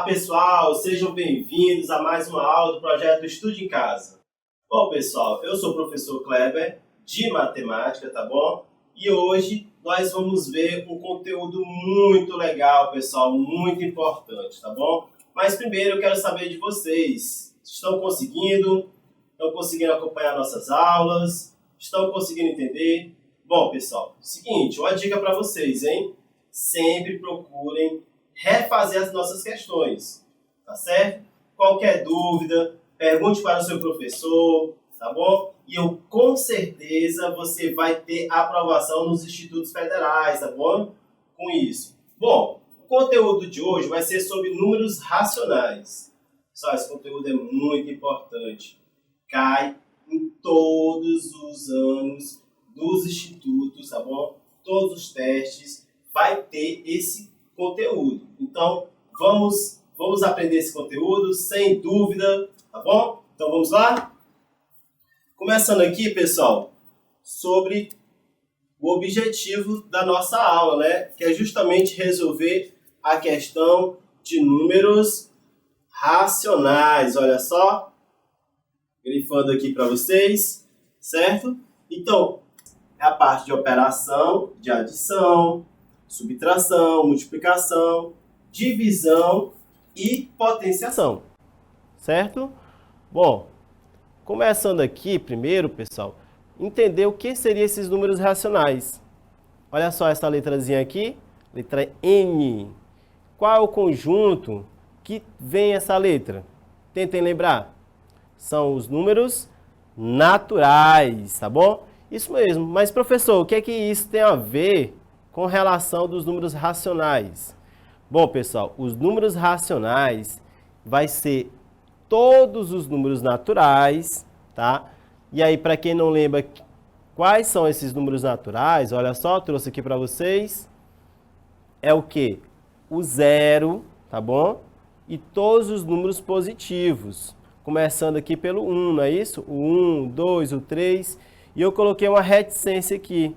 Olá pessoal, sejam bem-vindos a mais uma aula do projeto Estude em Casa. Bom pessoal, eu sou o professor Kleber de matemática, tá bom? E hoje nós vamos ver um conteúdo muito legal, pessoal, muito importante, tá bom? Mas primeiro eu quero saber de vocês, estão conseguindo acompanhar nossas aulas? Estão conseguindo entender? Bom pessoal, seguinte, uma dica para vocês, hein? Sempre procurem refazer as nossas questões, tá certo? Qualquer dúvida, pergunte para o seu professor, tá bom? E eu, com certeza, você vai ter aprovação nos institutos federais, tá bom? Com isso. Bom, o conteúdo de hoje vai ser sobre números racionais. Pessoal, esse conteúdo é muito importante. Cai em todos os anos dos institutos, tá bom? Todos os testes vai ter esse conteúdo. Então, vamos aprender esse conteúdo sem dúvida, tá bom? Então, vamos lá? Começando aqui, pessoal, sobre o objetivo da nossa aula, né? Que é justamente resolver a questão de números racionais. Olha só, grifando aqui para vocês, certo? Então, é a parte de operação, de adição, subtração, multiplicação, divisão e potenciação, certo? Bom, começando aqui primeiro, pessoal, entender o que seriam esses números racionais. Olha só essa letrazinha aqui, letra N. Qual é o conjunto que vem essa letra? Tentem lembrar. São os números naturais, tá bom? Isso mesmo. Mas, professor, o que é que isso tem a ver com relação dos números racionais? Bom, pessoal, os números racionais vai ser todos os números naturais, tá? E aí, para quem não lembra quais são esses números naturais, olha só, trouxe aqui para vocês. É o quê? O zero, tá bom? E todos os números positivos. Começando aqui pelo 1, não é isso? O 1, o 2, o 3. E eu coloquei uma reticência aqui,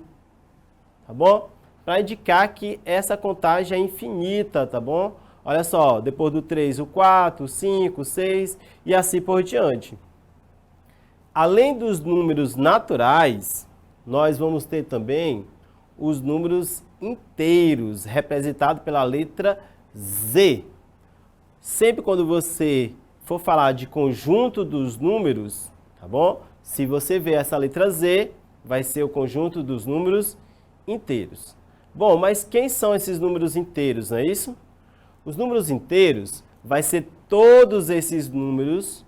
tá bom? Para indicar que essa contagem é infinita, tá bom? Olha só, depois do 3, o 4, o 5, o 6 e assim por diante. Além dos números naturais, nós vamos ter também os números inteiros, representados pela letra Z. Sempre quando você for falar de conjunto dos números, tá bom? Se você ver essa letra Z, vai ser o conjunto dos números inteiros. Bom, mas quem são esses números inteiros, não é isso? Os números inteiros vai ser todos esses números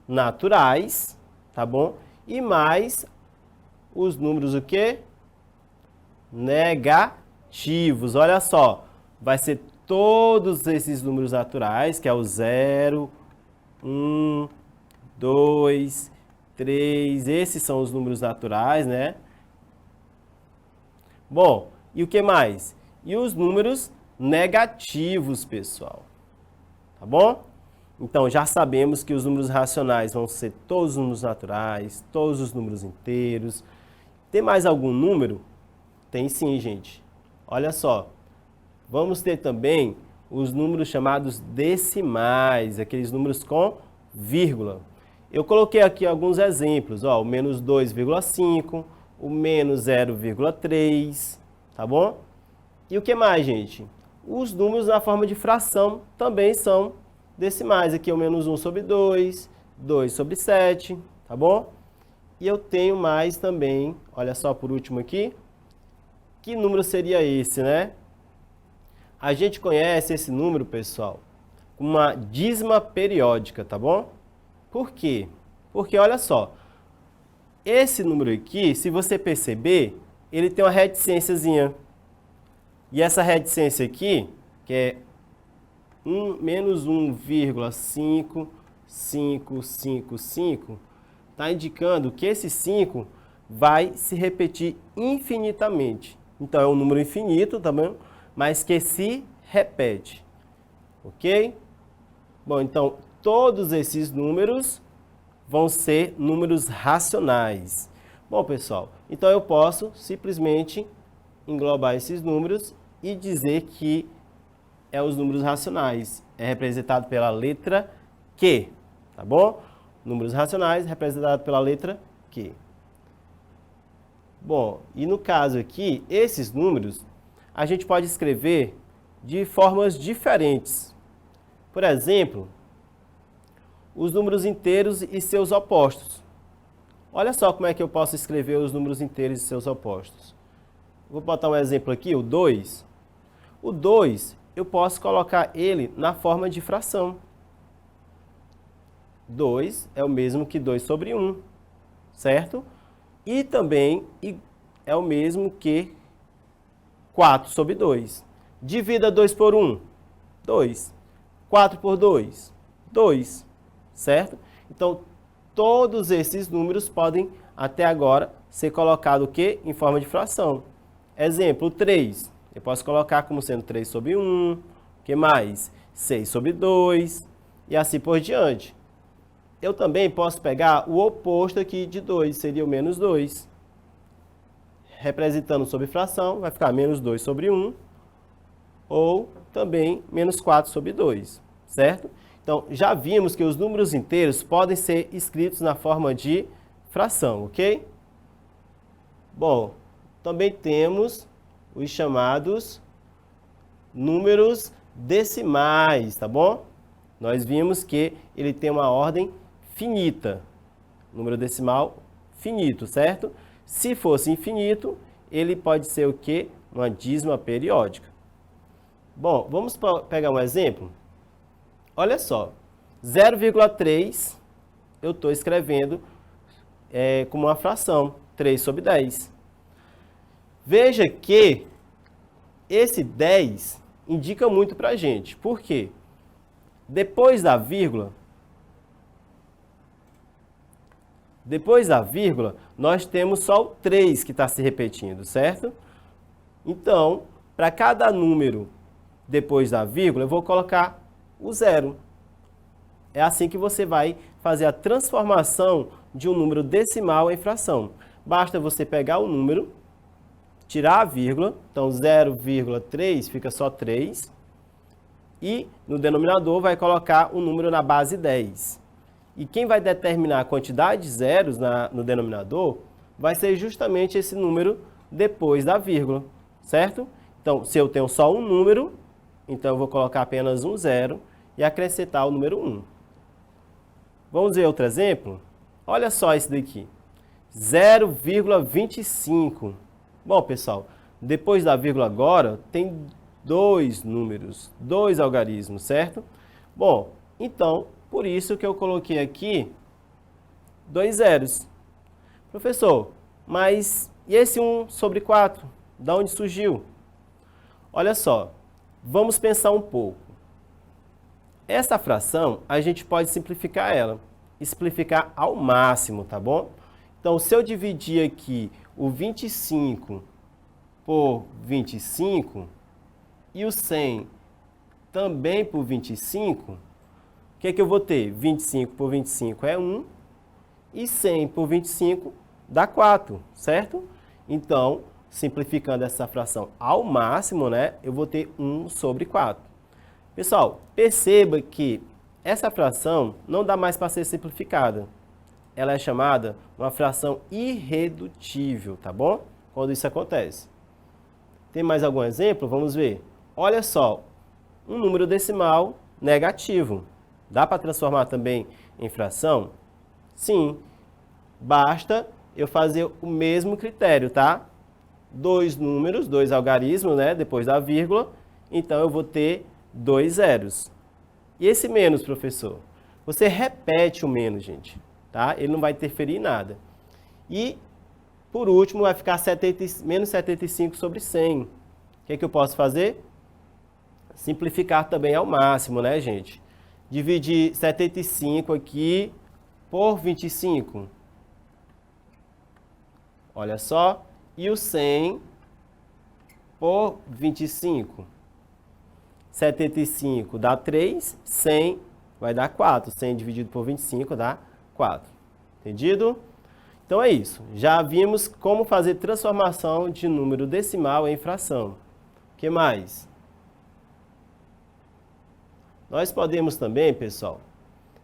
naturais, tá bom? E mais os números o quê? Negativos. Olha só, vai ser todos esses números naturais, que é o 0, 1, 2, 3, esses são os números naturais, né? Bom, e o que mais? E os números negativos, pessoal. Tá bom? Então, já sabemos que os números racionais vão ser todos os números naturais, todos os números inteiros. Tem mais algum número? Tem sim, gente. Olha só. Vamos ter também os números chamados decimais, aqueles números com vírgula. Eu coloquei aqui alguns exemplos, ó, o menos 2,5, o menos 0,3, tá bom? E o que mais, gente? Os números na forma de fração também são decimais. Aqui é o menos 1 sobre 2, 2 sobre 7, tá bom? E eu tenho mais também, olha só por último aqui, que número seria esse, né? A gente conhece esse número, pessoal, como uma dízima periódica, tá bom? Por quê? Porque, olha só, esse número aqui, se você perceber, ele tem uma reticênciazinha. E essa reticência aqui, que é menos 1,5555, está indicando que esse 5 vai se repetir infinitamente. Então, é um número infinito, tá bom? Mas que se repete. Ok? Bom, então, todos esses números vão ser números racionais. Bom, pessoal, então eu posso simplesmente englobar esses números e dizer que é os números racionais. É representado pela letra Q, tá bom? Números racionais representado pela letra Q. Bom, e no caso aqui, esses números a gente pode escrever de formas diferentes. Por exemplo, os números inteiros e seus opostos. Olha só como é que eu posso escrever os números inteiros e seus opostos. Vou botar um exemplo aqui, o 2. O 2, eu posso colocar ele na forma de fração. 2 é o mesmo que 2 sobre 1, certo? E também é o mesmo que 4 sobre 2. Divida 2 por 1, 2. 4 por 2, 2, certo? Então, todos esses números podem, até agora, ser colocados o quê? Em forma de fração. Exemplo, 3. Eu posso colocar como sendo 3 sobre 1, o que mais? 6 sobre 2, e assim por diante. Eu também posso pegar o oposto aqui de 2, seria o menos 2. Representando sobre fração, vai ficar menos 2 sobre 1, ou também menos 4 sobre 2, certo? Então, já vimos que os números inteiros podem ser escritos na forma de fração, ok? Bom, também temos os chamados números decimais, tá bom? Nós vimos que ele tem uma ordem finita, número decimal finito, certo? Se fosse infinito, ele pode ser o quê? Uma dízima periódica. Bom, vamos pegar um exemplo? Olha só, 0,3 eu estou escrevendo como uma fração, 3 sobre 10. Veja que esse 10 indica muito para a gente. Por quê? Depois da vírgula, nós temos só o 3 que está se repetindo, certo? Então, para cada número depois da vírgula, eu vou colocar o 0. É assim que você vai fazer a transformação de um número decimal em fração. Basta você pegar o número, tirar a vírgula, então 0,3 fica só 3, e no denominador vai colocar o número na base 10. E quem vai determinar a quantidade de zeros no denominador vai ser justamente esse número depois da vírgula, certo? Então, se eu tenho só um número, então eu vou colocar apenas um 0 e acrescentar o número 1. Vamos ver outro exemplo? Olha só esse daqui, 0,25. Bom, pessoal, depois da vírgula agora, tem dois números, dois algarismos, certo? Bom, então, por isso que eu coloquei aqui 2 zeros. Professor, mas e esse 1 sobre 4? Da onde surgiu? Olha só, vamos pensar um pouco. Essa fração, a gente pode simplificar ela. Simplificar ao máximo, tá bom? Então, se eu dividir aqui o 25 por 25 e o 100 também por 25, o que é que eu vou ter? 25 por 25 é 1 e 100 por 25 dá 4, certo? Então, simplificando essa fração ao máximo, né, eu vou ter 1 sobre 4. Pessoal, perceba que essa fração não dá mais para ser simplificada. Ela é chamada uma fração irredutível, tá bom? Quando isso acontece. Tem mais algum exemplo? Vamos ver. Olha só, um número decimal negativo. Dá para transformar também em fração? Sim. Basta eu fazer o mesmo critério, tá? Dois números, dois algarismos, né? Depois da vírgula. Então, eu vou ter 2 zeros. E esse menos, professor? Você repete o menos, gente. Tá? Ele não vai interferir em nada. E, por último, vai ficar menos 75 sobre 100. O que é que eu posso fazer? Simplificar também ao máximo, né, gente? Dividir 75 aqui por 25. Olha só. E o 100 por 25. 75 dá 3, 100 vai dar 4. 100 dividido por 25 dá 4. Entendido? Então é isso. Já vimos como fazer transformação de número decimal em fração. O que mais? Nós podemos também, pessoal,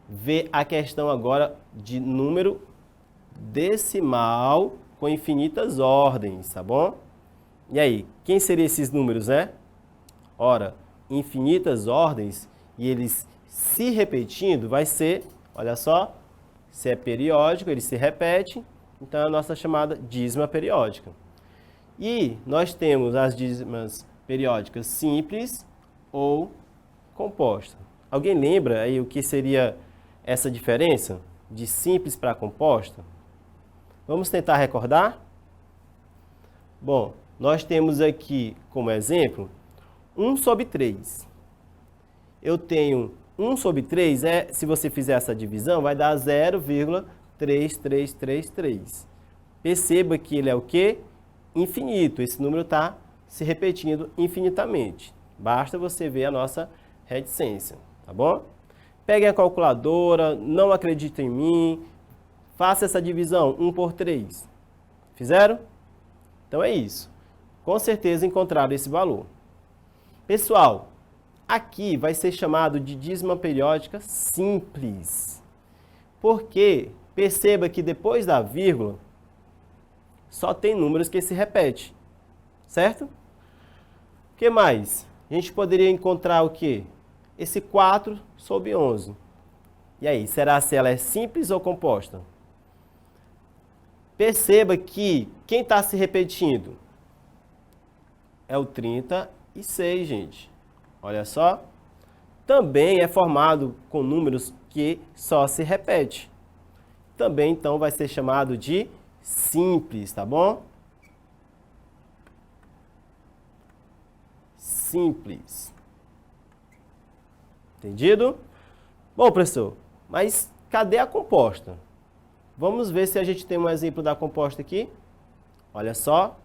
ver a questão agora de número decimal com infinitas ordens, tá bom? E aí, quem seriam esses números, né? Ora, infinitas ordens e eles se repetindo vai ser, olha só, se é periódico, ele se repete, então é a nossa chamada dízima periódica. E nós temos as dízimas periódicas simples ou composta. Alguém lembra aí o que seria essa diferença de simples para composta? Vamos tentar recordar? Bom, nós temos aqui como exemplo 1 sobre 3. Eu tenho 1 sobre 3, se você fizer essa divisão, vai dar 0,3333. Perceba que ele é o quê? Infinito. Esse número está se repetindo infinitamente. Basta você ver a nossa reticência, tá bom? Pegue a calculadora, não acredite em mim, faça essa divisão 1 por 3. Fizeram? Então é isso. Com certeza encontraram esse valor. Pessoal, aqui vai ser chamado de dízima periódica simples. Porque perceba que depois da vírgula só tem números que se repetem, certo? O que mais? A gente poderia encontrar o quê? Esse 4 sobre 11. E aí, será se ela é simples ou composta? Perceba que quem está se repetindo é o 36, gente. Olha só. Também é formado com números que só se repete. Também, então, vai ser chamado de simples, tá bom? Simples. Entendido? Bom, professor, mas cadê a composta? Vamos ver se a gente tem um exemplo da composta aqui. Olha só.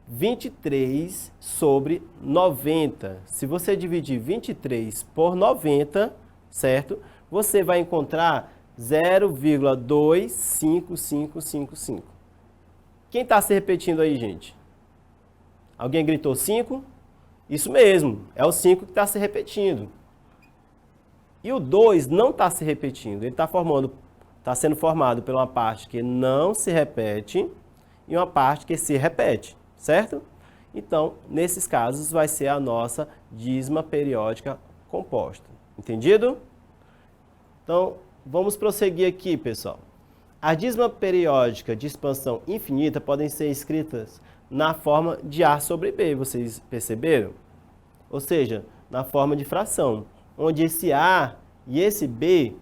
23 sobre 90. Se você dividir 23 por 90, certo? Você vai encontrar 0,25555. Quem está se repetindo aí, gente? Alguém gritou 5? Isso mesmo, é o 5 que está se repetindo. E o 2 não está se repetindo, ele está sendo formado por uma parte que não se repete e uma parte que se repete, certo? Então, nesses casos, vai ser a nossa dízima periódica composta. Entendido? Então, vamos prosseguir aqui, pessoal. A dízima periódica de expansão infinita podem ser escritas na forma de A sobre B, vocês perceberam? Ou seja, na forma de fração, onde esse A e esse B,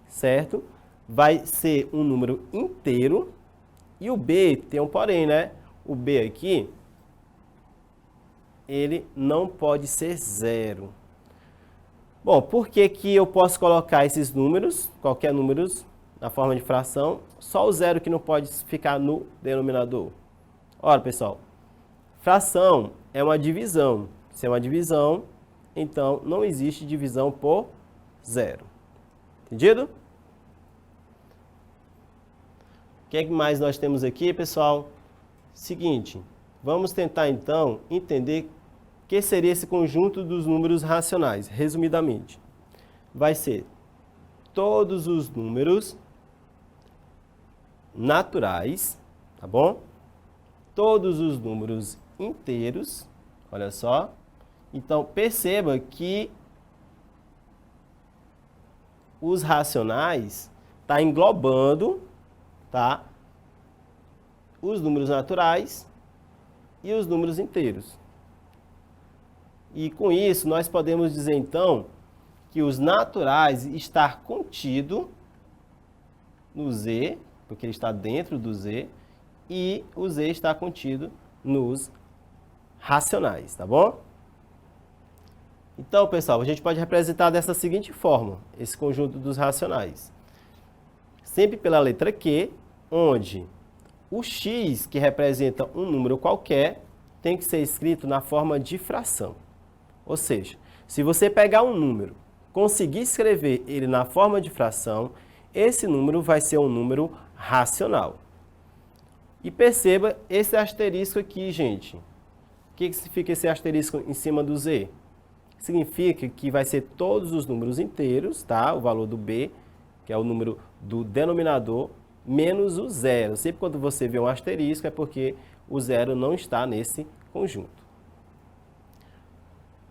certo? Vai ser um número inteiro e o B tem um porém, né? O B aqui, ele não pode ser zero. Bom, por que que eu posso colocar esses números, qualquer número, na forma de fração, só o zero que não pode ficar no denominador? Ora, pessoal, fração é uma divisão. Se é uma divisão, então não existe divisão por zero. Entendido? O que mais nós temos aqui, pessoal? Seguinte, vamos tentar então entender o que seria esse conjunto dos números racionais, resumidamente. Vai ser todos os números naturais, tá bom? Todos os números inteiros, olha só. Então, perceba que os racionais está englobando, tá? Os números naturais e os números inteiros. E com isso, nós podemos dizer, então, que os naturais está contido no Z, porque ele está dentro do Z, e o Z está contido nos racionais, tá bom? Então, pessoal, a gente pode representar dessa seguinte forma, esse conjunto dos racionais. Sempre pela letra Q, onde o x, que representa um número qualquer, tem que ser escrito na forma de fração. Ou seja, se você pegar um número, conseguir escrever ele na forma de fração, esse número vai ser um número racional. E perceba esse asterisco aqui, gente. O que significa esse asterisco em cima do Z? significa que vai ser todos os números inteiros, tá? O valor do B, que é o número do denominador, menos o zero. Sempre quando você vê um asterisco é porque o zero não está nesse conjunto.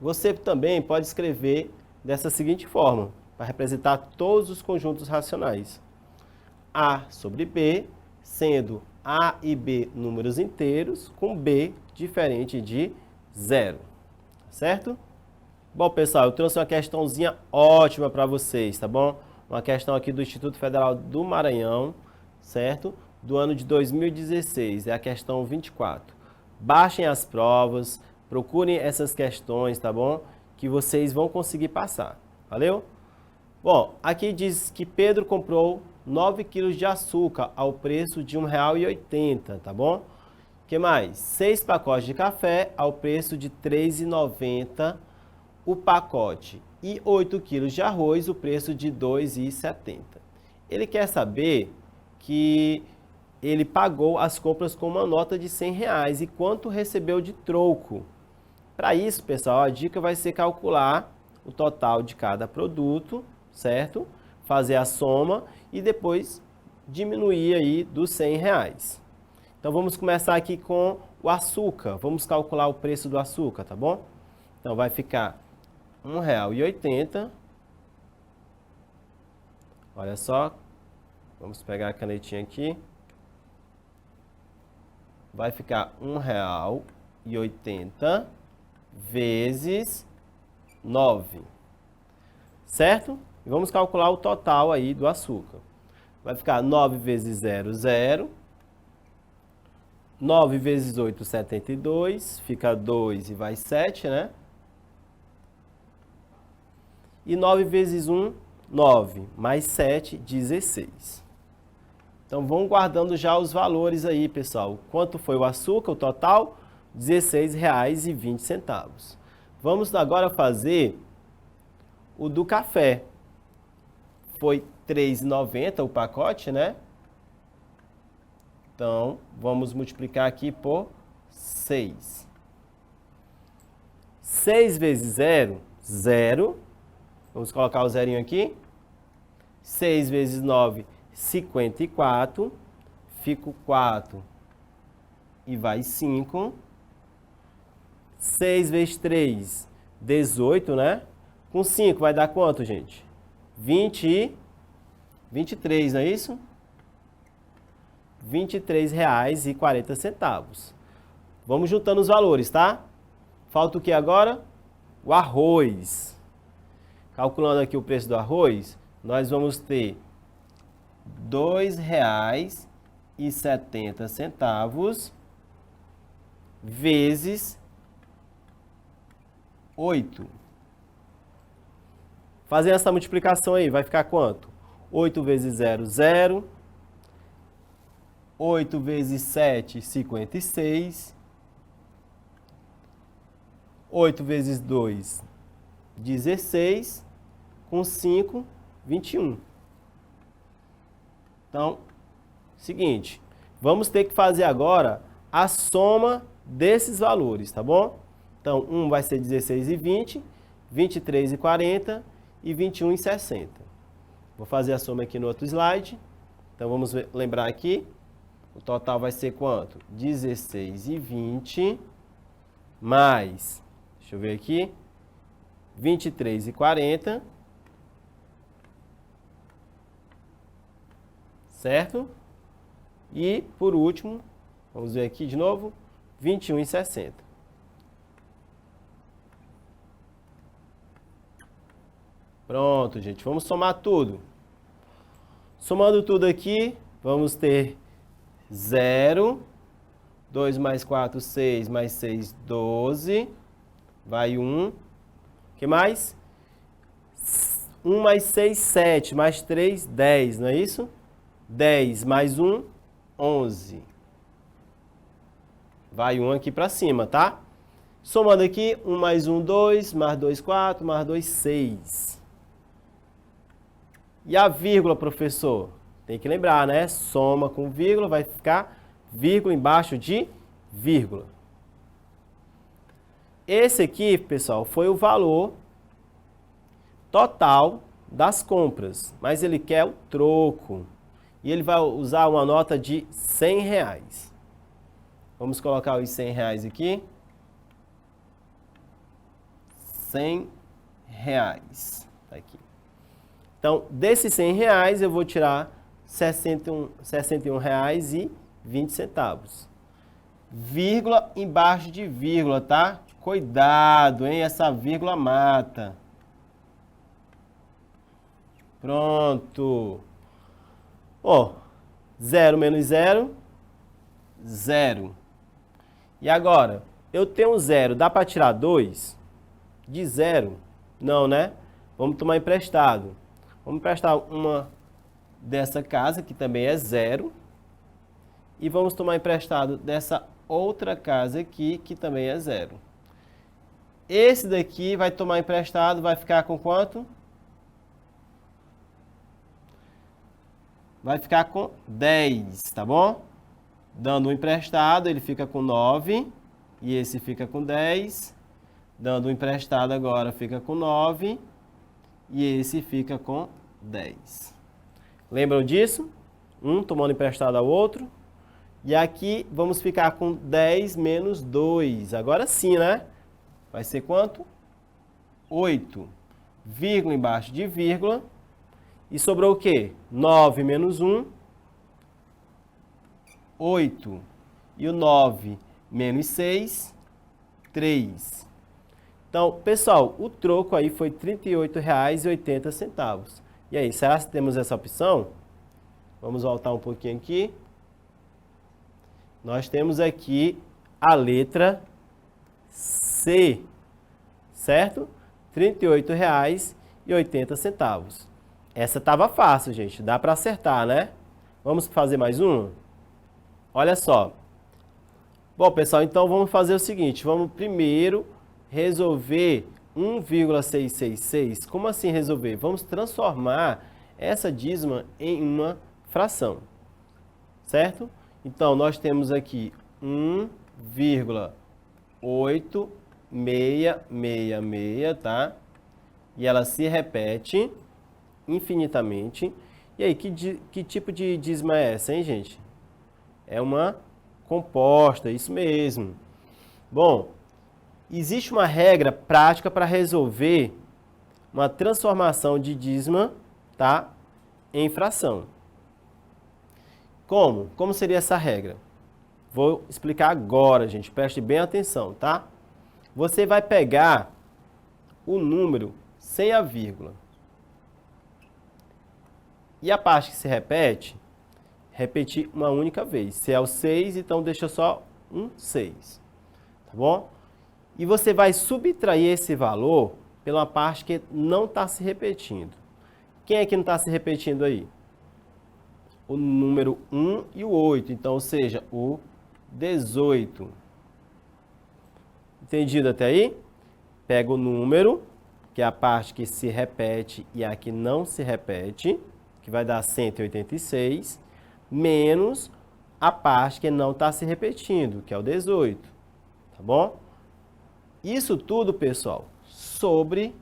Você também pode escrever dessa seguinte forma, para representar todos os conjuntos racionais. A sobre B, sendo A e B números inteiros, com B diferente de zero. Certo? Bom, pessoal, eu trouxe uma questãozinha ótima para vocês, tá bom? Uma questão aqui do Instituto Federal do Maranhão, certo? Do ano de 2016, é a questão 24. Baixem as provas, procurem essas questões, tá bom? Que vocês vão conseguir passar, valeu? Bom, aqui diz que Pedro comprou 9 quilos de açúcar ao preço de R$ 1,80, tá bom? O que mais? 6 pacotes de café ao preço de R$ 3,90 o pacote e 8 quilos de arroz, o preço de R$ 2,70. Ele quer saber que ele pagou as compras com uma nota de R$ 100 e quanto recebeu de troco. Para isso, pessoal, a dica vai ser calcular o total de cada produto, certo? Fazer a soma e depois diminuir aí dos R$ 100. Então vamos começar aqui com o açúcar. Vamos calcular o preço do açúcar, tá bom? Então vai ficar R$ 1,80. Olha só, vamos pegar a canetinha aqui. Vai ficar R$ 1,80 vezes 9, certo? E vamos calcular o total aí do açúcar. Vai ficar 9 vezes 0, 0. 9 vezes 8, 72. Fica 2 e vai 7, né? E 9 vezes 1, 9. Mais 7, 16. Então, vão guardando já os valores aí, pessoal. Quanto foi o açúcar, o total? R$ 16,20. Vamos agora fazer o do café. Foi R$ 3,90 o pacote, né? Então, vamos multiplicar aqui por 6. 6 vezes 0, 0. Vamos colocar o zerinho aqui. 6 vezes 9, 54. Fica 4 e vai 5. 6 vezes 3, 18, né? Com 5 vai dar quanto, gente? 23, não é isso? R$ 23,40. Vamos juntando os valores, tá? Falta o que agora? O arroz. Calculando aqui o preço do arroz, nós vamos ter R$ 2,70 vezes 8. Fazendo essa multiplicação aí, vai ficar quanto? 8 vezes 0, 0. 8 vezes 7, 56. 8 vezes 2, 16. Com 5, 21. Então, seguinte, vamos ter que fazer agora a soma desses valores, tá bom? Então, um vai ser 16,20, 23,40 e 21,60. Vou fazer a soma aqui no outro slide. Então, vamos lembrar aqui. O total vai ser quanto? 16,20 mais, deixa eu ver aqui, 23,40. Certo? E, por último, vamos ver aqui de novo, 21,60. Pronto, gente. Vamos somar tudo. Somando tudo aqui, vamos ter 0. 2 mais 4, 6. Mais 6, 12. Vai 1. O que mais? 1 mais 6, 7. Mais 3, 10. Não é isso? 10 mais 1, 11. Vai 1 aqui para cima, tá? Somando aqui, 1 mais 1, 2. Mais 2, 4. Mais 2, 6. E a vírgula, professor? Tem que lembrar, né? Soma com vírgula, vai ficar vírgula embaixo de vírgula. Esse aqui, pessoal, foi o valor total das compras, mas ele quer o troco. E ele vai usar uma nota de R$100. Vamos colocar os R$100 aqui. R$100. Tá aqui. Então, desses R$100, eu vou tirar R$ 61,20. Vírgula embaixo de vírgula, tá? Cuidado, hein? Essa vírgula mata. Pronto. Ó, 0 menos 0, 0. E agora, eu tenho 0, dá para tirar 2? De 0? Não, né? Vamos tomar emprestado. Vamos emprestar uma dessa casa, que também é 0. E vamos tomar emprestado dessa outra casa aqui, que também é 0. Esse daqui vai tomar emprestado, vai ficar com quanto? Vai ficar com 10, tá bom? Dando um emprestado, ele fica com 9. E esse fica com 10. Dando um emprestado agora, fica com 9. E esse fica com 10. Lembram disso? Um tomando emprestado ao outro. E aqui vamos ficar com 10 menos 2. Agora sim, né? Vai ser quanto? 8. Vírgula embaixo de vírgula. E sobrou o quê? 9 menos 1, 8. E o 9 menos 6, 3. Então, pessoal, o troco aí foi R$ 38,80. E aí, será que temos essa opção? Vamos voltar um pouquinho aqui. Nós temos aqui a letra C, certo? R$ 38,80. Essa estava fácil, gente. Dá para acertar, né? Vamos fazer mais um? Olha só. Bom, pessoal, então vamos fazer o seguinte. Vamos primeiro resolver 1,666. Como assim resolver? Vamos transformar essa dízima em uma fração, certo? Então, nós temos aqui 1,8666, tá? E ela se repete infinitamente. E aí, que tipo de dízima é essa, hein, gente? É uma composta, isso mesmo. Bom, existe uma regra prática para resolver uma transformação de dízima, tá, em fração. Como? Como seria essa regra? Vou explicar agora, gente. Preste bem atenção, tá? Você vai pegar o número sem a vírgula. E a parte que se repete, repetir uma única vez. Se é o 6, então deixa só um 6. Tá bom? E você vai subtrair esse valor pela parte que não está se repetindo. Quem é que não está se repetindo aí? O número 1 e o 8. Então, ou seja, o 18. Entendido até aí? Pega o número, que é a parte que se repete e a que não se repete, que vai dar 186, menos a parte que não está se repetindo, que é o 18. Tá bom? Isso tudo, pessoal, sobre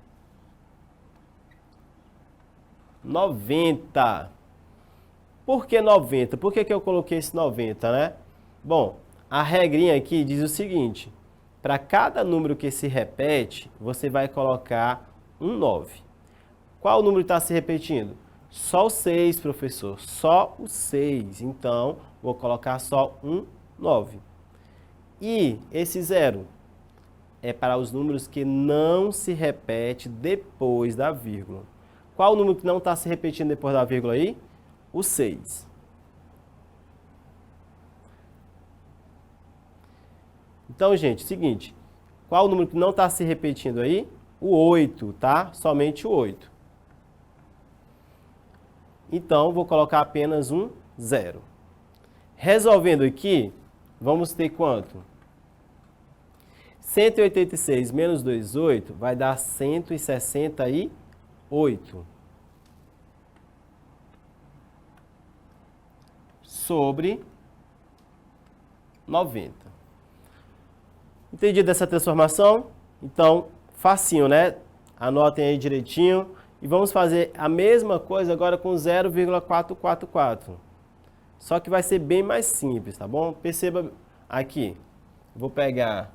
90. Por que 90? Por que eu coloquei esse 90, né? Bom, a regrinha aqui diz o seguinte: para cada número que se repete, você vai colocar um 9. Qual número está se repetindo? Só o 6, professor. Só o 6. Então, vou colocar só um 9. E esse 0 é para os números que não se repete depois da vírgula. Qual o número que não está se repetindo depois da vírgula aí? O 6. Então, gente, seguinte. Qual o número que não está se repetindo aí? O 8, tá? Somente o 8. Então, vou colocar apenas um 0. Resolvendo aqui, vamos ter quanto? 186 menos 28 vai dar 168. Sobre 90. Entendido essa transformação? Então, facinho, né? Anotem aí direitinho. E vamos fazer a mesma coisa agora com 0,444. Só que vai ser bem mais simples, tá bom? Perceba aqui. Vou pegar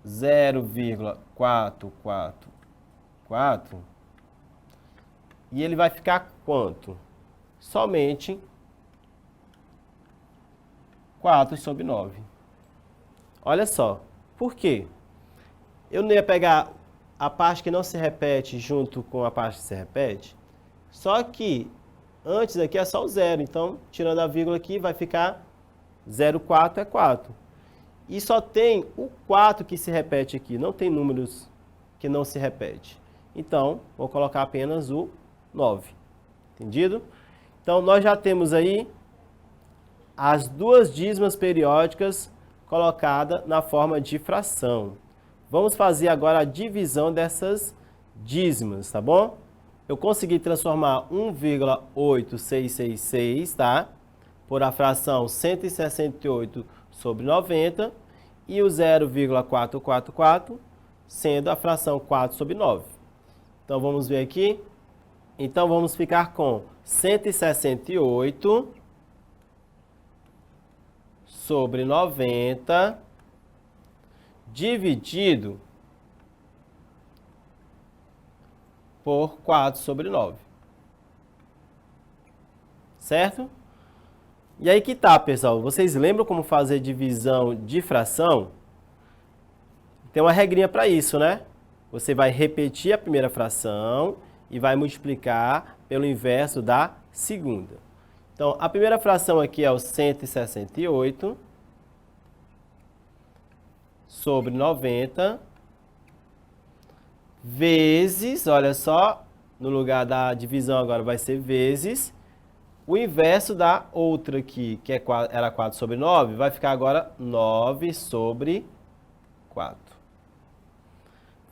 0,444 e ele vai ficar quanto? Somente 4 sobre 9. Olha só, por quê? Eu não ia pegar a parte que não se repete junto com a parte que se repete, só que antes aqui é só o zero, então tirando a vírgula aqui vai ficar 0,4 é 4. E só tem o 4 que se repete aqui, não tem números que não se repete. Então, vou colocar apenas o 9. Entendido? Então, nós já temos aí as duas dízimas periódicas colocadas na forma de fração. Vamos fazer agora a divisão dessas dízimas, tá bom? Eu consegui transformar 1,8666, tá? Por a fração 168 sobre 90 e o 0,444 sendo a fração 4 sobre 9. Então, vamos ver aqui. Então, vamos ficar com 168 sobre 90 dividido por 4 sobre 9. Certo? E aí que tá, pessoal. Vocês lembram como fazer divisão de fração? Tem uma regrinha para isso, né? Você vai repetir a primeira fração e vai multiplicar pelo inverso da segunda. Então, a primeira fração aqui é o 168 sobre 90 vezes, olha só, no lugar da divisão agora vai ser vezes, o inverso da outra aqui, que era 4 sobre 9, vai ficar agora 9 sobre 4.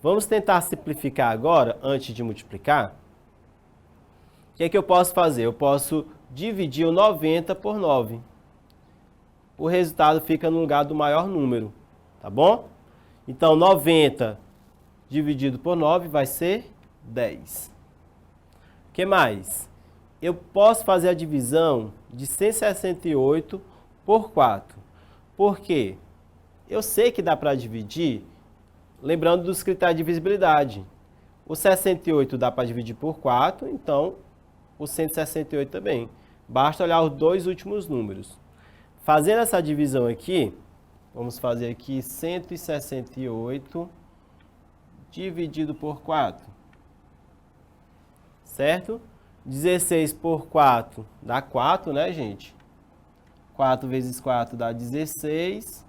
Vamos tentar simplificar agora, antes de multiplicar. O que é que eu posso fazer? Eu posso dividir o 90 por 9. O resultado fica no lugar do maior número, tá bom? Então, 90 dividido por 9 vai ser 10. O que mais? Eu posso fazer a divisão de 168 por 4. Por quê? Eu sei que dá para dividir, lembrando dos critérios de divisibilidade. O 68 dá para dividir por 4, então o 168 também. Basta olhar os dois últimos números. Fazendo essa divisão aqui, vamos fazer aqui 168 dividido por 4. Certo? 16 por 4 dá 4, né, gente? 4 vezes 4 dá 16.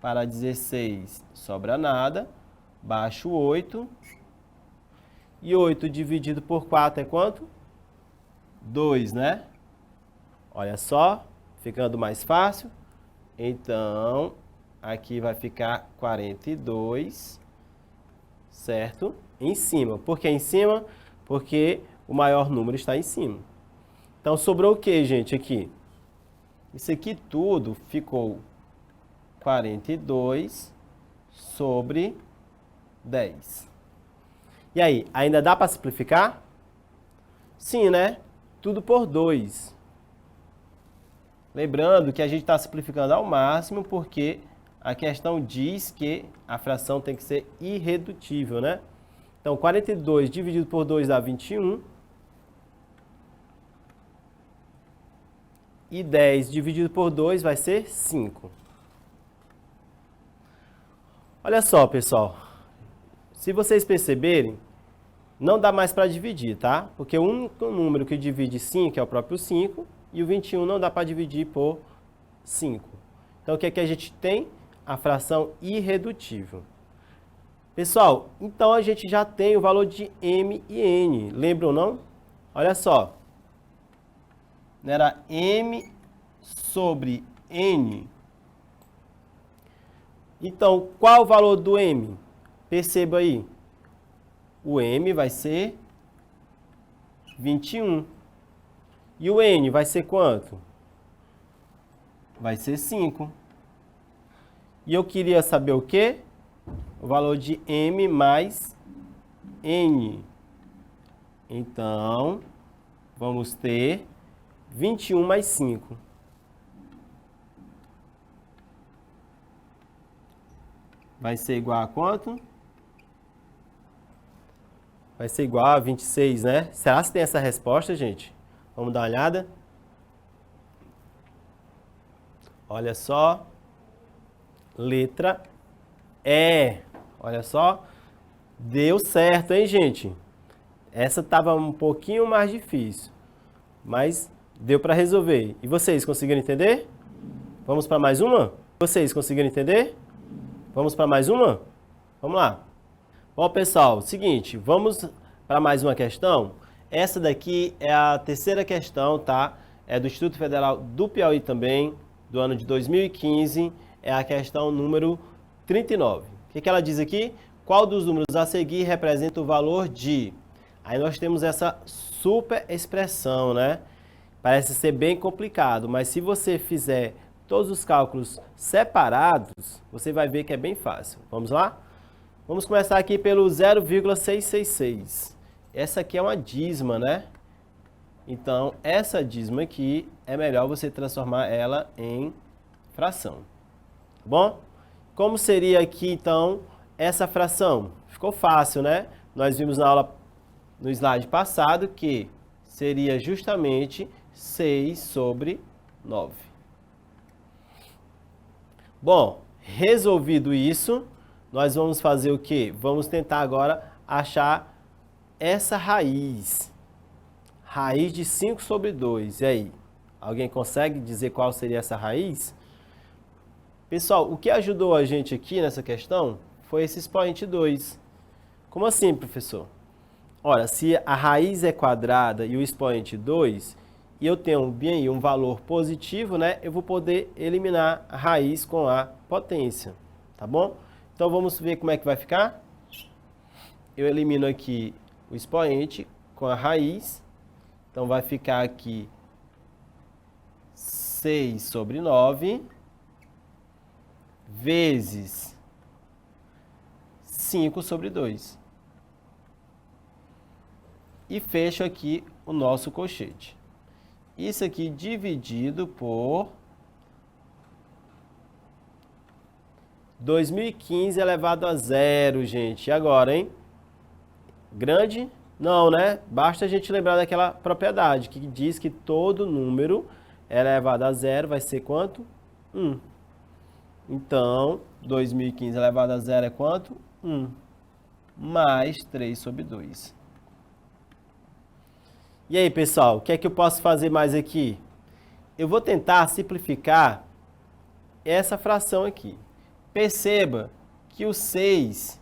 Para 16 sobra nada. Baixo 8. E 8 dividido por 4 é quanto? 2, né? Olha só, ficando mais fácil. Então, aqui vai ficar 42, certo? Em cima. Por que em cima? Porque o maior número está em cima. Então, sobrou o que, gente, aqui? Isso aqui tudo ficou 42 sobre 10. E aí, ainda dá para simplificar? Sim, né? Tudo por 2. Lembrando que a gente está simplificando ao máximo porque a questão diz que a fração tem que ser irredutível, né? Então, 42 dividido por 2 dá 21. E 10 dividido por 2 vai ser 5. Olha só, pessoal. Se vocês perceberem, não dá mais para dividir, tá? Porque o único número que divide 5 é o próprio 5. E o 21 não dá para dividir por 5. Então, o que é que a gente tem? A fração irredutível. Pessoal, então a gente já tem o valor de M e N. Lembram, não? Olha só. Era M sobre N. Então, qual o valor do M? Perceba aí. O M vai ser 21. E o N vai ser quanto? Vai ser 5. E eu queria saber o quê? O valor de M mais N. Então, vamos ter 21 mais 5. Vai ser igual a quanto? Vai ser igual a 26, né? Será que tem essa resposta, gente? Vamos dar uma olhada. Olha só. Letra E. Olha só. Deu certo, hein, gente? Essa estava um pouquinho mais difícil, mas deu para resolver. E vocês conseguiram entender? Vamos para mais uma? Vocês conseguiram entender? Vamos para mais uma? Vamos lá. Bom, pessoal, seguinte, vamos para mais uma questão. Essa daqui é a terceira questão, tá? É do Instituto Federal do Piauí também, do ano de 2015. É a questão número 39. O que ela diz aqui? Qual dos números a seguir representa o valor de... Aí nós temos essa super expressão, né? Parece ser bem complicado, mas se você fizer todos os cálculos separados, você vai ver que é bem fácil. Vamos lá? Vamos começar aqui pelo 0,666. Essa aqui é uma dízima, né? Então, essa dízima aqui é melhor você transformar ela em fração. Tá bom? Como seria aqui, então, essa fração? Ficou fácil, né? Nós vimos na aula, no slide passado, que seria justamente 6 sobre 9. Bom, resolvido isso, nós vamos fazer o quê? Vamos tentar agora achar essa raiz. Raiz de 5 sobre 2. E aí? Alguém consegue dizer qual seria essa raiz? Pessoal, o que ajudou a gente aqui nessa questão foi esse expoente 2. Como assim, professor? Ora, se a raiz é quadrada e o expoente 2, e eu tenho bem um valor positivo, né? Eu vou poder eliminar a raiz com a potência, tá bom? Então, vamos ver como é que vai ficar? Eu elimino aqui o expoente com a raiz. Então, vai ficar aqui 6 sobre 9 vezes 5 sobre 2. E fecho aqui o nosso colchete. Isso aqui dividido por 2015 elevado a zero, gente. E agora, hein? Grande? Não, né? Basta a gente lembrar daquela propriedade que diz que todo número elevado a zero vai ser quanto? 1. Então, 2015 elevado a zero é quanto? 1. Mais 3 sobre 2. E aí, pessoal, o que é que eu posso fazer mais aqui? Eu vou tentar simplificar essa fração aqui. Perceba que o 6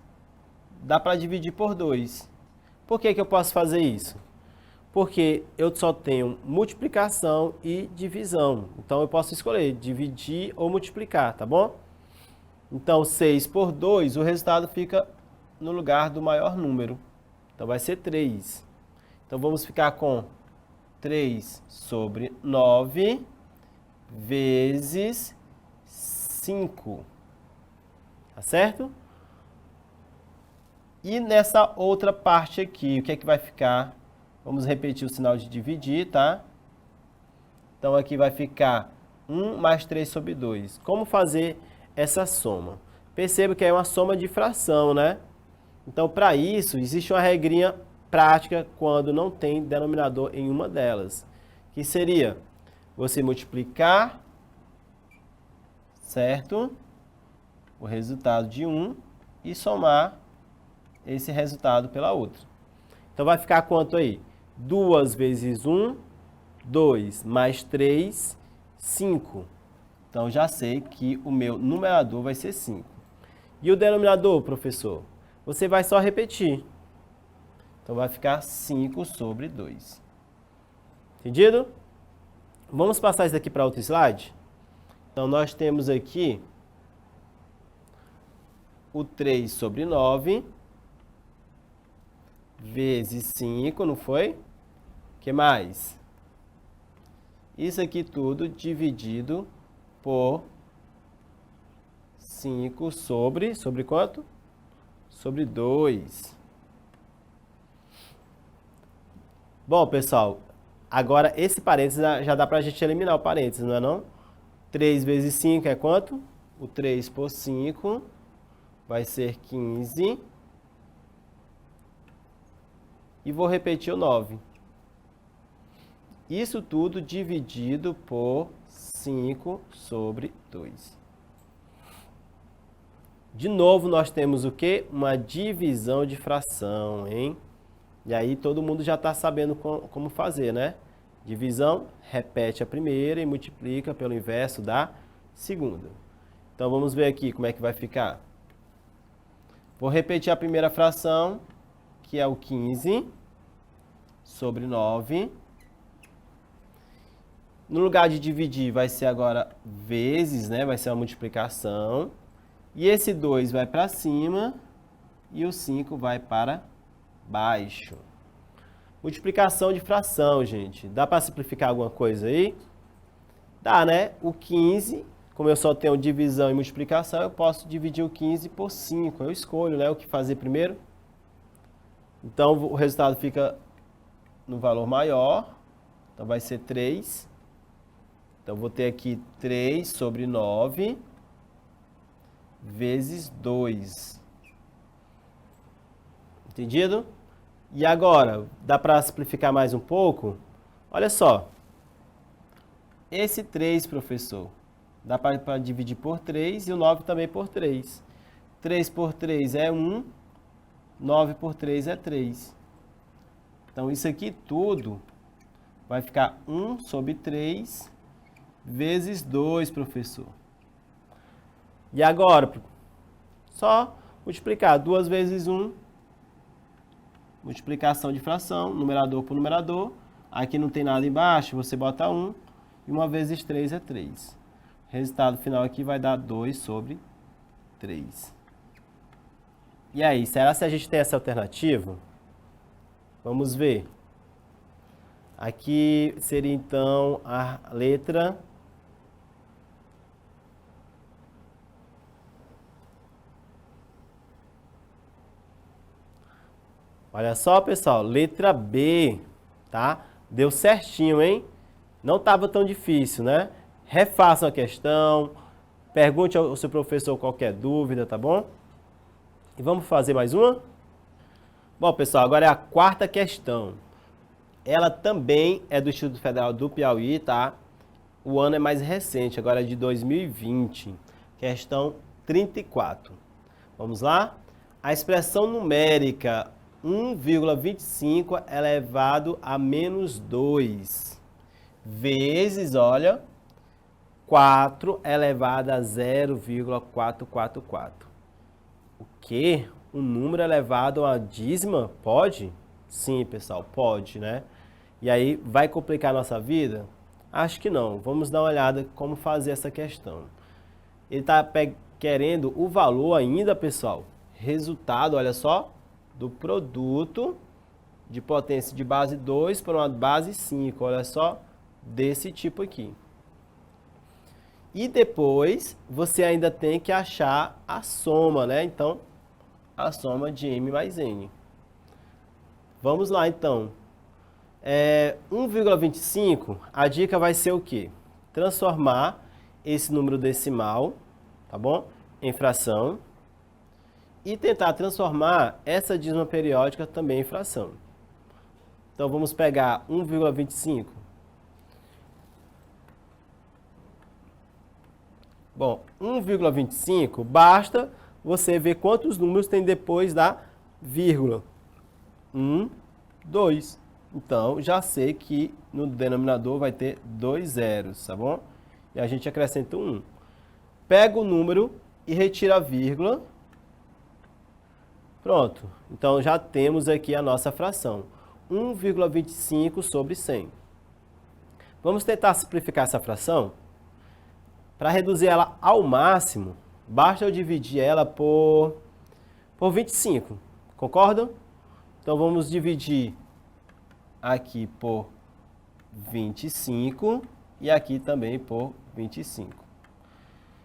dá para dividir por 2. Por que eu posso fazer isso? Porque eu só tenho multiplicação e divisão. Então, eu posso escolher dividir ou multiplicar, tá bom? Então, 6 por 2, o resultado fica no lugar do maior número. Então, vai ser 3. Então, vamos ficar com 3 sobre 9 vezes 5. Tá certo? E nessa outra parte aqui, o que é que vai ficar? Vamos repetir o sinal de dividir, tá? Então, aqui vai ficar 1 mais 3 sobre 2. Como fazer essa soma? Perceba que é uma soma de fração, né? Então, para isso, existe uma regrinha prática quando não tem denominador em uma delas, que seria você multiplicar, certo? O resultado de um e somar esse resultado pela outra. Então, vai ficar quanto aí? 2 vezes 1, 2, mais 3, 5. Então, já sei que o meu numerador vai ser 5. E o denominador, professor? Você vai só repetir. Então, vai ficar 5 sobre 2. Entendido? Vamos passar isso daqui para outro slide? Então, nós temos aqui o 3 sobre 9 vezes 5, não foi? O que mais? Isso aqui tudo dividido por 5 sobre quanto? Sobre 2. Bom, pessoal, agora esse parênteses já dá para a gente eliminar o parênteses, não é não? 3 vezes 5 é quanto? O 3 por 5 vai ser 15. E vou repetir o 9. Isso tudo dividido por 5 sobre 2. De novo, nós temos o quê? Uma divisão de fração, hein? E aí todo mundo já está sabendo como fazer, né? Divisão, repete a primeira e multiplica pelo inverso da segunda. Então vamos ver aqui como é que vai ficar. Vou repetir a primeira fração, que é o 15 sobre 9. No lugar de dividir, vai ser agora vezes, né? Vai ser uma multiplicação. E esse 2 vai para cima e o 5 vai para baixo. Multiplicação de fração, gente. Dá para simplificar alguma coisa aí? Dá, né? O 15, como eu só tenho divisão e multiplicação, eu posso dividir o 15 por 5. Eu escolho, né, o que fazer primeiro. Então, o resultado fica no valor maior. Então, vai ser 3. Então, vou ter aqui 3 sobre 9 vezes 2. Entendido? E agora, dá para simplificar mais um pouco? Olha só. Esse 3, professor, dá para dividir por 3 e o 9 também por 3. 3 por 3 é 1, 9 por 3 é 3. Então, isso aqui tudo vai ficar 1 sobre 3 vezes 2, professor. E agora, só multiplicar 2 vezes 1, multiplicação de fração, numerador por numerador. Aqui não tem nada embaixo, você bota 1. E 1 vezes 3 é 3. O resultado final aqui vai dar 2 sobre 3. E aí, será que a gente tem essa alternativa? Vamos ver. Aqui seria então a letra... Olha só, pessoal, letra B, tá? Deu certinho, hein? Não estava tão difícil, né? Refaçam a questão, pergunte ao seu professor qualquer dúvida, tá bom? E vamos fazer mais uma? Bom, pessoal, agora é a quarta questão. Ela também é do Instituto Federal do Piauí, tá? O ano é mais recente, agora é de 2020. Questão 34. Vamos lá? A expressão numérica 1,25 elevado a menos 2 vezes, olha, 4 elevado a 0,444. O quê? Um número elevado a uma dízima? Pode? Sim, pessoal, pode, né? E aí, vai complicar a nossa vida? Acho que não. Vamos dar uma olhada como fazer essa questão. Ele está querendo o valor ainda, pessoal. Resultado, olha só, do produto de potência de base 2 para uma base 5. Olha só, desse tipo aqui. E depois, você ainda tem que achar a soma, né? Então, a soma de m mais n. Vamos lá, então. 1,25, a dica vai ser o quê? Transformar esse número decimal, tá bom? Em fração. E tentar transformar essa dízima periódica também em fração. Então, vamos pegar 1,25. Bom, 1,25, basta você ver quantos números tem depois da vírgula. 1, 2. Então, já sei que no denominador vai ter 2 zeros, tá bom? E a gente acrescenta 1. Pega o número e retira a vírgula. Pronto. Então, já temos aqui a nossa fração. 1,25 sobre 100. Vamos tentar simplificar essa fração? Para reduzir ela ao máximo, basta eu dividir ela por 25. Concordam? Então, vamos dividir aqui por 25 e aqui também por 25.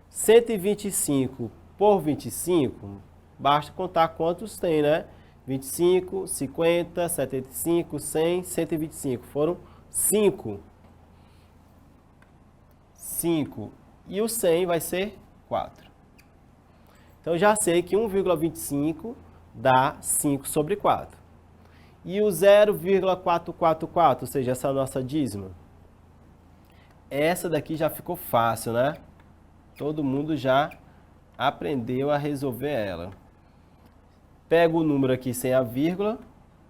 125 por 25, basta contar quantos tem, né? 25, 50, 75, 100, 125. Foram 5. 5. E o 100 vai ser 4. Então, já sei que 1,25 dá 5 sobre 4. E o 0,444, ou seja, essa nossa dízima. Essa daqui já ficou fácil, né? Todo mundo já aprendeu a resolver ela. Pego o número aqui sem a vírgula,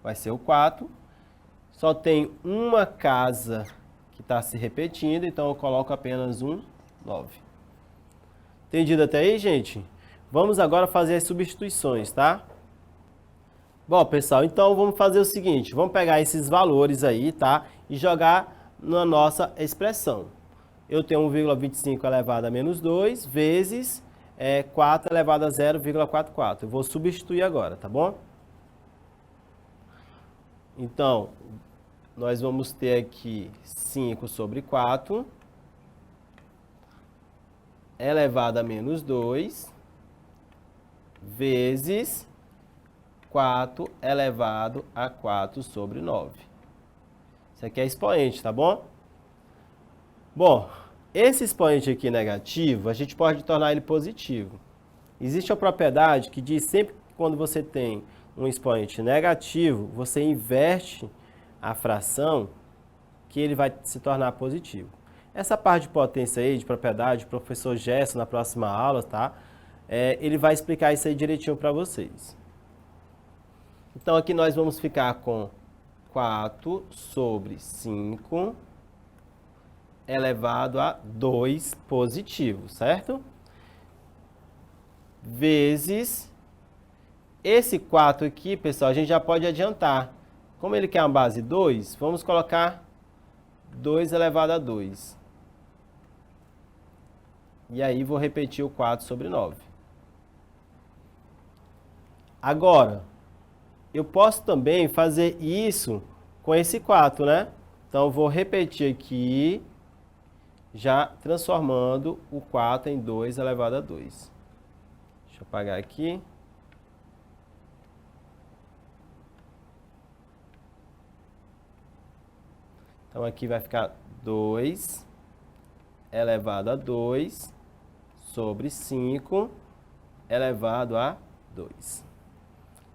vai ser o 4. Só tem uma casa que está se repetindo, então eu coloco apenas um 9. Entendido até aí, gente? Vamos agora fazer as substituições, tá? Bom, pessoal, então vamos fazer o seguinte. Vamos pegar esses valores aí, tá? E jogar na nossa expressão. Eu tenho 1,25 elevado a menos 2 vezes 4 elevado a 0,44. Eu vou substituir agora, tá bom? Então, nós vamos ter aqui 5 sobre 4 elevado a menos 2 vezes 4 elevado a 4 sobre 9. Isso aqui é expoente, tá bom? Bom, esse expoente aqui negativo, a gente pode tornar ele positivo. Existe uma propriedade que diz sempre que quando você tem um expoente negativo, você inverte a fração que ele vai se tornar positivo. Essa parte de potência aí, de propriedade, o professor Gerson, na próxima aula, tá? Ele vai explicar isso aí direitinho para vocês. Então, aqui nós vamos ficar com 4 sobre 5 elevado a 2 positivo, certo? Vezes esse 4 aqui, pessoal, a gente já pode adiantar. Como ele quer uma base 2, vamos colocar 2 elevado a 2. E aí vou repetir o 4 sobre 9. Agora, eu posso também fazer isso com esse 4, né? Então, eu vou repetir aqui, já transformando o 4 em 2 elevado a 2. Deixa eu apagar aqui. Então, aqui vai ficar 2 elevado a 2 sobre 5 elevado a 2.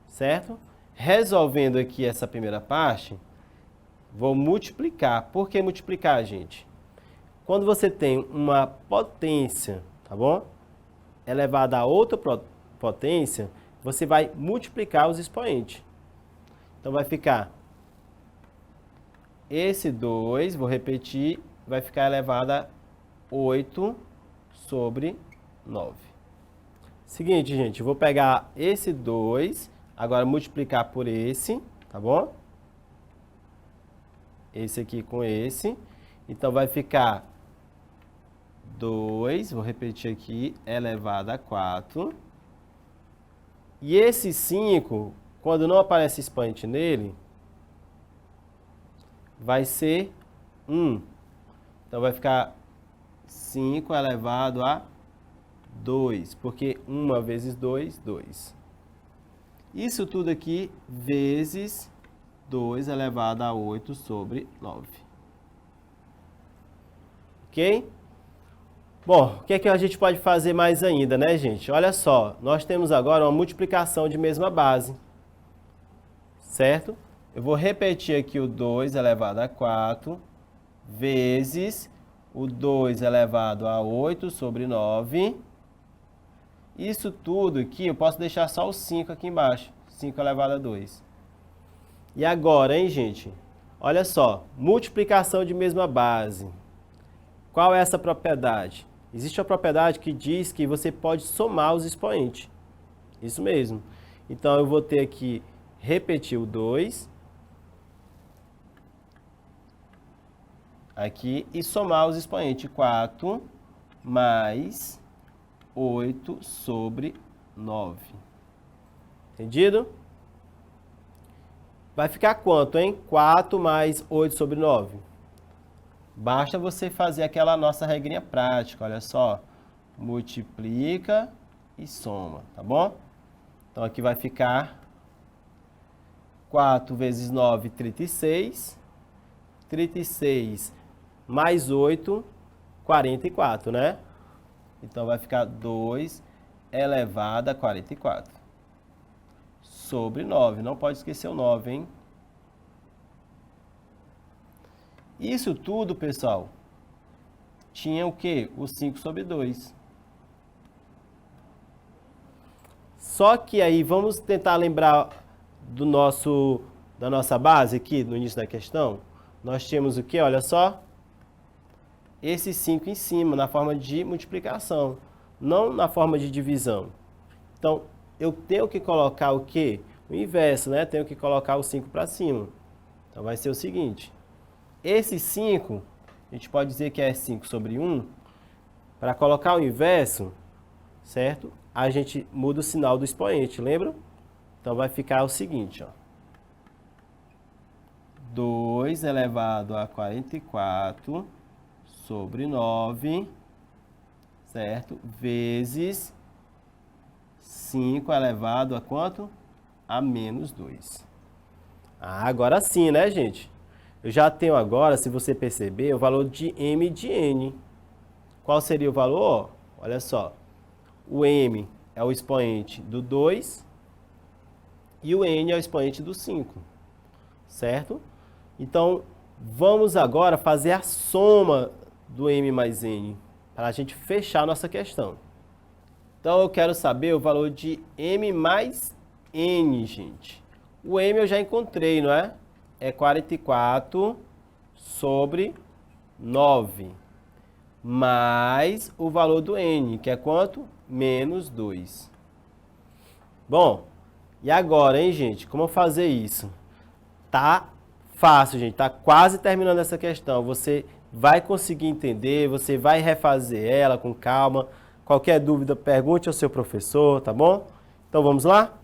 Certo? Resolvendo aqui essa primeira parte, vou multiplicar. Por que multiplicar, gente? Quando você tem uma potência, tá bom? Elevada a outra potência, você vai multiplicar os expoentes. Então, vai ficar esse 2, vou repetir, vai ficar elevado a 8 sobre 9. Seguinte, gente, eu vou pegar esse 2, agora multiplicar por esse, tá bom? Esse aqui com esse. Então, vai ficar 2, vou repetir aqui, elevado a 4. E esse 5, quando não aparece expoente nele, vai ser 1. Então, vai ficar 5 elevado a 2, porque 1 vezes 2, 2. Isso tudo aqui vezes 2 elevado a 8 sobre 9. Ok? Bom, o que é que a gente pode fazer mais ainda, né, gente? Olha só, nós temos agora uma multiplicação de mesma base, certo? Eu vou repetir aqui o 2 elevado a 4 vezes o 2 elevado a 8 sobre 9. Isso tudo aqui, eu posso deixar só o 5 aqui embaixo. 5 elevado a 2. E agora, hein, gente? Olha só, multiplicação de mesma base. Qual é essa propriedade? Existe uma propriedade que diz que você pode somar os expoentes. Isso mesmo. Então, eu vou ter aqui, repetir o 2. Aqui, e somar os expoentes. 4 mais 8 sobre 9. Entendido? Vai ficar quanto, hein? 4 mais 8 sobre 9. Basta você fazer aquela nossa regrinha prática, olha só. Multiplica e soma, tá bom? Então, aqui vai ficar 4 vezes 9, 36. 36 mais 8, 44, né? Então, vai ficar 2 elevado a 44. Sobre 9. Não pode esquecer o 9, hein? Isso tudo, pessoal, tinha o quê? O 5 sobre 2. Só que aí, vamos tentar lembrar da nossa base aqui, no início da questão. Nós tínhamos o quê? Olha só. Esse 5 em cima, na forma de multiplicação, não na forma de divisão. Então, eu tenho que colocar o quê? O inverso, né? Tenho que colocar o 5 para cima. Então, vai ser o seguinte. Esse 5, a gente pode dizer que é 5 sobre 1. Para colocar o inverso, certo? A gente muda o sinal do expoente, lembra? Então, vai ficar o seguinte, ó. 2 elevado a 44 sobre 9, certo? Vezes 5 elevado a quanto? A menos 2. Ah, agora sim, né, gente? Eu já tenho agora, se você perceber, o valor de m de n. Qual seria o valor? Olha só. O m é o expoente do 2 e o n é o expoente do 5, certo? Então, vamos agora fazer a soma do m mais n, para a gente fechar a nossa questão. Então, eu quero saber o valor de m mais n, gente. O m eu já encontrei, não é? É 44 sobre 9, mais o valor do n, que é quanto? Menos 2. Bom, e agora, hein, gente? Como fazer isso? Tá fácil, gente. Tá quase terminando essa questão. Você vai conseguir entender, você vai refazer ela com calma. Qualquer dúvida, pergunte ao seu professor, tá bom? Então, vamos lá?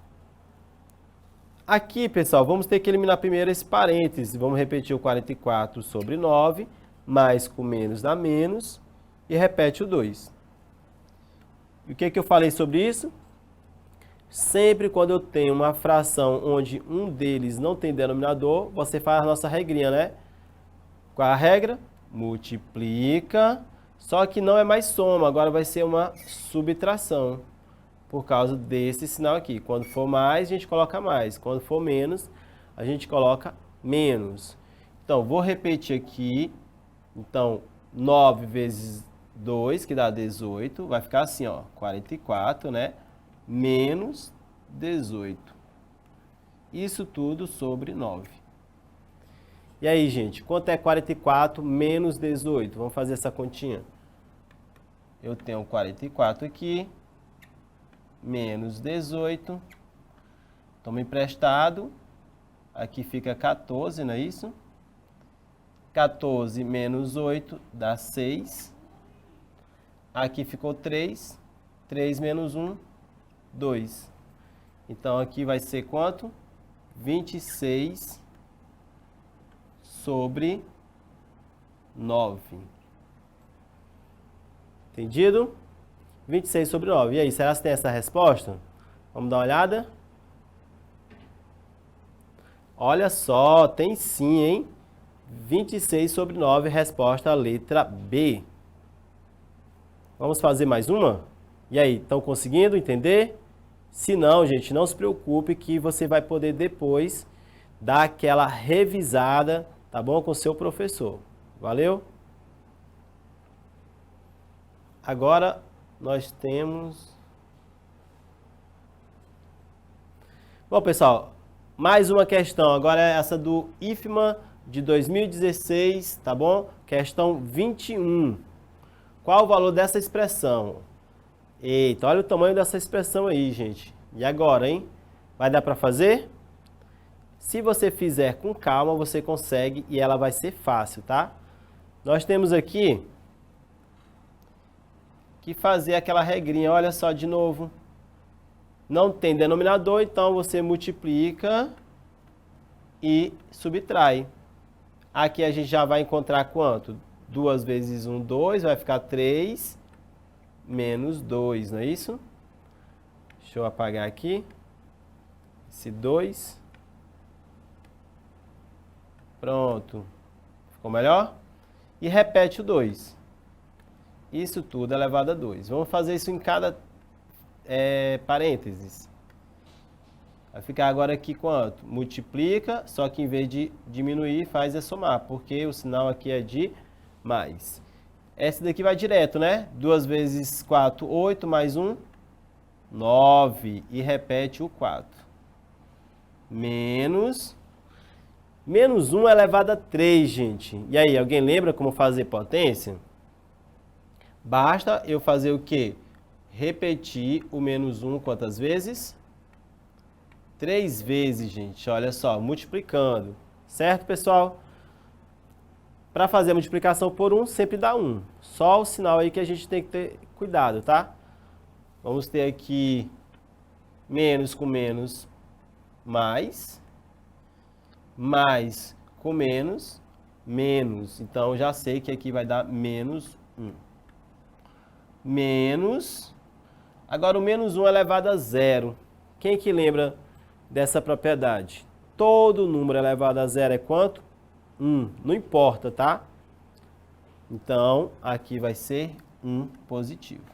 Aqui, pessoal, vamos ter que eliminar primeiro esse parênteses. Vamos repetir o 44 sobre 9, mais com menos dá menos, e repete o 2. E o que eu falei sobre isso? Sempre quando eu tenho uma fração onde um deles não tem denominador, você faz a nossa regrinha, né? Qual é a regra? Multiplica, só que não é mais soma, agora vai ser uma subtração. Por causa desse sinal aqui. Quando for mais, a gente coloca mais. Quando for menos, a gente coloca menos. Então, vou repetir aqui. Então, 9 vezes 2, que dá 18, vai ficar assim, ó, 44, né? Menos 18. Isso tudo sobre 9. E aí, gente, quanto é 44 menos 18? Vamos fazer essa continha. Eu tenho 44 aqui. Menos 18, toma emprestado, aqui fica 14, não é isso? 14 menos 8 dá 6, aqui ficou 3, 3 menos 1, 2. Então, aqui vai ser quanto? 26 sobre 9. Entendido? 26 sobre 9. E aí, será que tem essa resposta? Vamos dar uma olhada? Olha só, tem sim, hein? 26 sobre 9, resposta a letra B. Vamos fazer mais uma? E aí, estão conseguindo entender? Se não, gente, não se preocupe que você vai poder depois dar aquela revisada, tá bom? Com o seu professor. Valeu? Agora, nós temos... Bom, pessoal, mais uma questão. Agora é essa do IFMA de 2016, tá bom? Questão 21. Qual o valor dessa expressão? Eita, olha o tamanho dessa expressão aí, gente. E agora, hein? Vai dar para fazer? Se você fizer com calma, você consegue e ela vai ser fácil, tá? Nós temos aqui que fazer aquela regrinha, olha só de novo. Não tem denominador, então você multiplica e subtrai. Aqui a gente já vai encontrar quanto? 2 vezes 1, 2, vai ficar 3 menos 2, não é isso? Deixa eu apagar aqui. Esse 2. Pronto. Ficou melhor? E repete o 2. Isso tudo elevado a 2. Vamos fazer isso em cada parênteses. Vai ficar agora aqui quanto? Multiplica, só que em vez de diminuir, faz somar, porque o sinal aqui é de mais. Essa daqui vai direto, né? 2 vezes 4, 8, mais 1, 9. E repete o 4. Menos 1 elevado a 3, gente. E aí, alguém lembra como fazer potência? Basta eu fazer o quê? Repetir o menos 1 quantas vezes? 3 vezes, gente. Olha só, multiplicando. Certo, pessoal? Para fazer a multiplicação por 1, sempre dá 1. Só o sinal aí que a gente tem que ter cuidado, tá? Vamos ter aqui menos com menos, mais. Mais com menos, menos. Então, já sei que aqui vai dar menos 1. Menos. Agora, o menos 1 elevado a 0. Quem que lembra dessa propriedade? Todo número elevado a 0 é quanto? 1. Não importa, tá? Então, aqui vai ser 1 positivo.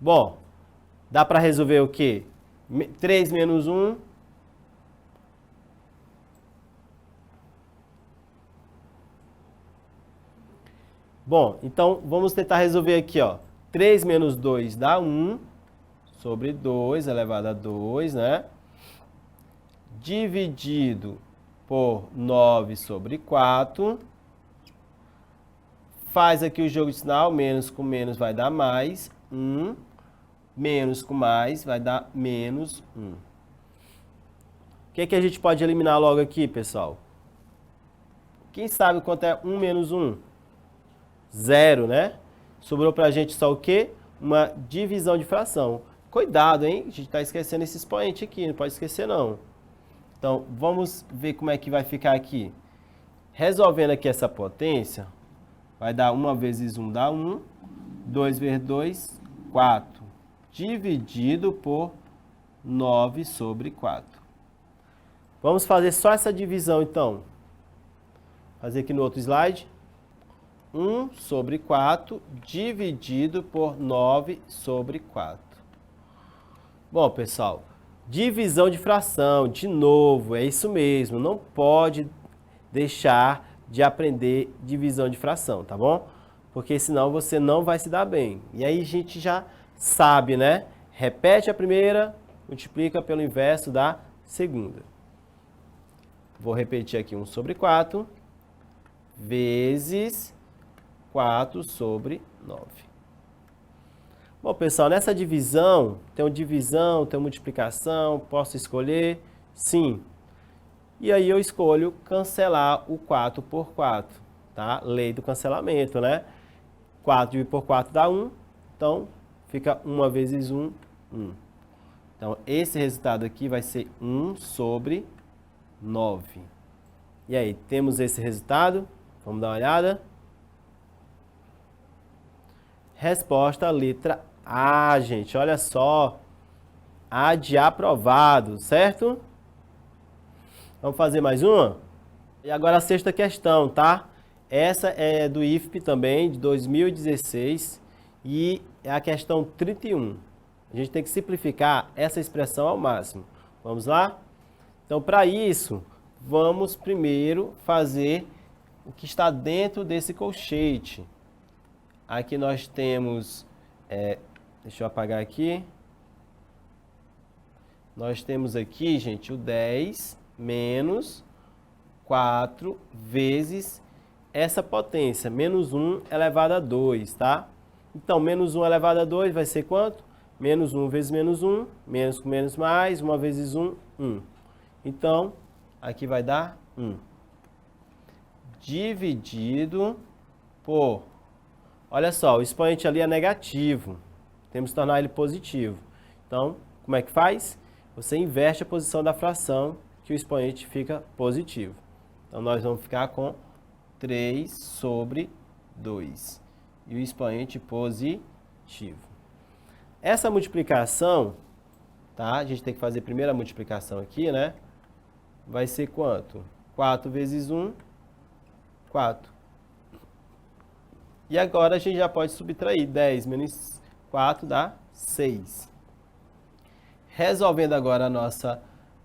Bom, dá para resolver o quê? 3 menos 1. Bom, então vamos tentar resolver aqui, ó. 3 menos 2 dá 1 sobre 2 elevado a 2, né? Dividido por 9 sobre 4. Faz aqui o jogo de sinal, menos com menos vai dar mais 1. Menos com mais vai dar menos 1. O que a gente pode eliminar logo aqui, pessoal? Quem sabe quanto é 1 menos 1? 0, né? Sobrou pra gente só o quê? Uma divisão de fração. Cuidado, hein? A gente está esquecendo esse expoente aqui, não pode esquecer não. Então, vamos ver como é que vai ficar aqui. Resolvendo aqui essa potência, vai dar 1 vezes 1 dá 1. 2 vezes 2, 4. Dividido por 9 sobre 4. Vamos fazer só essa divisão, então. Fazer aqui no outro slide. 1 sobre 4 dividido por 9 sobre 4. Bom, pessoal, divisão de fração, de novo, é isso mesmo. Não pode deixar de aprender divisão de fração, tá bom? Porque senão você não vai se dar bem. E aí a gente já sabe, né? Repete a primeira, multiplica pelo inverso da segunda. Vou repetir aqui 1 sobre 4 vezes 4 sobre 9. Bom, pessoal, nessa divisão, tem multiplicação, posso escolher? Sim. E aí eu escolho cancelar o 4 por 4, tá? Lei do cancelamento, né? 4 dividido por 4 dá 1, então fica 1 vezes 1, 1. Então, esse resultado aqui vai ser 1 sobre 9. E aí, temos esse resultado? Vamos dar uma olhada? Resposta, letra A, gente. Olha só. A de aprovado, certo? Vamos fazer mais uma? E agora a sexta questão, tá? Essa é do IFP também, de 2016. E é a questão 31. A gente tem que simplificar essa expressão ao máximo. Vamos lá? Então, para isso, vamos primeiro fazer o que está dentro desse colchete. Aqui nós temos, deixa eu apagar aqui. Nós temos aqui, gente, o 10 menos 4 vezes essa potência, menos 1 elevado a 2, tá? Então, menos 1 elevado a 2 vai ser quanto? Menos 1 vezes menos 1, menos com menos mais, 1 vezes 1, 1. Então, aqui vai dar 1. Dividido por... Olha só, o expoente ali é negativo. Temos que tornar ele positivo. Então, como é que faz? Você inverte a posição da fração, que o expoente fica positivo. Então, nós vamos ficar com 3 sobre 2. E o expoente positivo. Essa multiplicação, tá? A gente tem que fazer primeiro a multiplicação aqui, né? vai ser quanto? 4 vezes 1, 4. E agora a gente já pode subtrair. 10 menos 4 dá 6. Resolvendo agora a nossa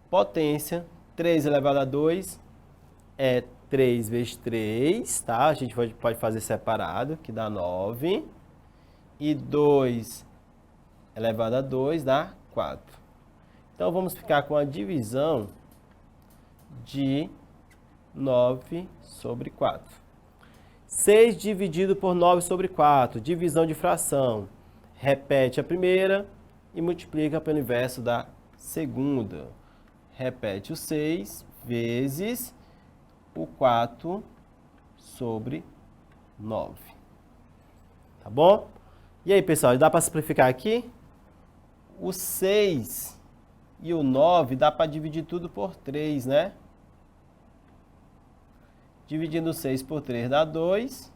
potência, 3 elevado a 2 é 3 vezes 3, tá? A gente pode fazer separado, que dá 9. E 2 elevado a 2 dá 4. Então, vamos ficar com a divisão de 9 sobre 4. 6 dividido por 9 sobre 4, divisão de fração. Repete a primeira e multiplica pelo inverso da segunda. Repete o 6 vezes o 4 sobre 9. Tá bom? E aí, pessoal, dá para simplificar aqui? O 6 e o 9 dá para dividir tudo por 3, né? Dividindo o 6 por 3 dá 2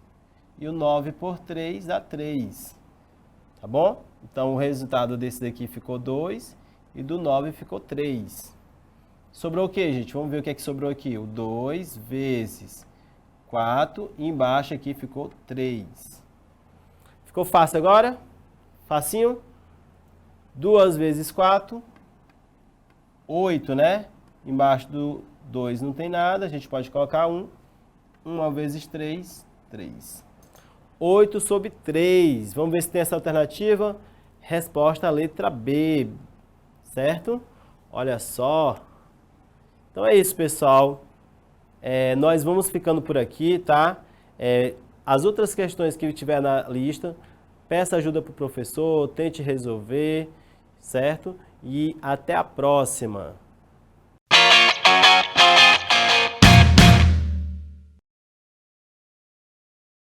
e o 9 por 3 dá 3. Tá bom? Então, o resultado desse daqui ficou 2 e do 9 ficou 3. Sobrou o que, gente? Vamos ver o que é que sobrou aqui. O 2 vezes 4 e embaixo aqui ficou 3. Ficou fácil agora? Facinho? 2 vezes 4, 8, né? Embaixo do 2 não tem nada, a gente pode colocar 1. 1 vezes 3, 3. 8 sobre 3. Vamos ver se tem essa alternativa. Resposta a letra B. Certo? Olha só. Então é isso, pessoal. Nós vamos ficando por aqui, tá? As outras questões que tiver na lista, peça ajuda para o professor, tente resolver, certo? E até a próxima.